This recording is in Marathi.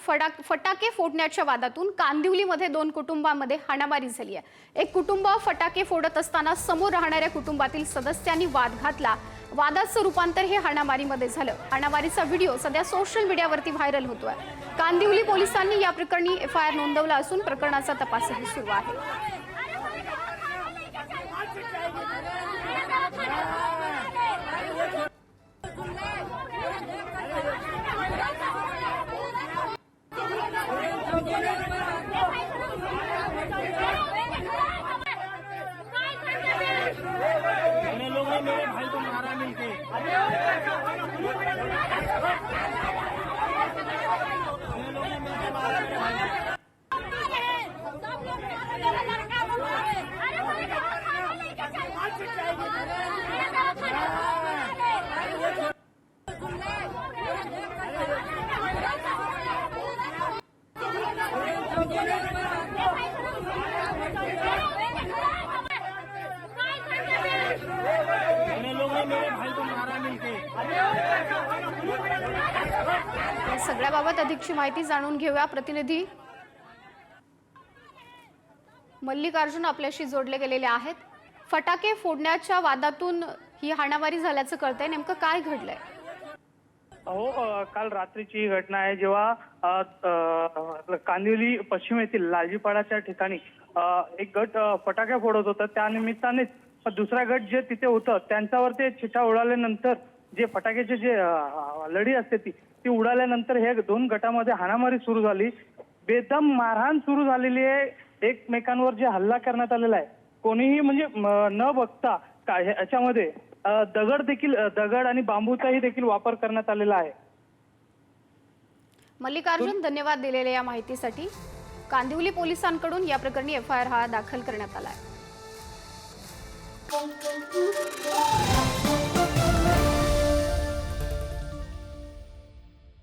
फटाके फोडण्याच्या वादातून कांदिवलीमध्ये 2 कुटुंबांमध्ये हाणामारी झाली आहे। एक कुटुंब फटाके फोडत असताना समोर राहणाऱ्या कुटुंबातील सदस्यांनी वाद घातला। वादाचं रूपांतर हे हाणामारीमध्ये झालं। हाणामारीचा व्हिडिओ सध्या सोशल मीडियावरती व्हायरल होतोय। कांदिवली पोलिसांनी या प्रकरणी एफआयआर नोंदवला असून प्रकरणाचा तपासही सुरू आहे। मेरे भाई को मारा मिलके मेरे भाई को मारा मिलके। या सगळ्याबाबत अधिकची माहिती जाणून घेऊया। प्रतिनिधी मल्लिकार्जुन आपल्याशी जोडले गेलेले आहेत। फटाके फोडण्याच्या वादातून ही हाणामारी झाल्याचं कळतंय, नेमकं काय घडलंय? काल रात्रीची घटना आहे, जेव्हा कांदिवली पश्चिम येथील लालजीपाडाच्या ठिकाणी एक गट फटाके फोडत होता। त्या निमित्ताने दुसरा गट जे तिथे होतं त्यांच्यावर ते छिटा उडाल्यानंतर जे फटाक्याचे जे लढी असते ती उडाल्यानंतर हे 2 गटामध्ये हाणामारी सुरू झाली। बेदम मारहाण सुरू झालेली आहे। एकमेकांवर जे हल्ला करण्यात आलेला आहे, कोणीही म्हणजे न बघता याच्यामध्ये दगड आणि बांबूचाही देखील वापर करण्यात आलेला आहे। मल्लिकार्जुन, धन्यवाद दिलेल्या या माहितीसाठी। कांदिवली पोलिसांकडून या प्रकरणी एफआयआर दाखल करण्यात आला आहे।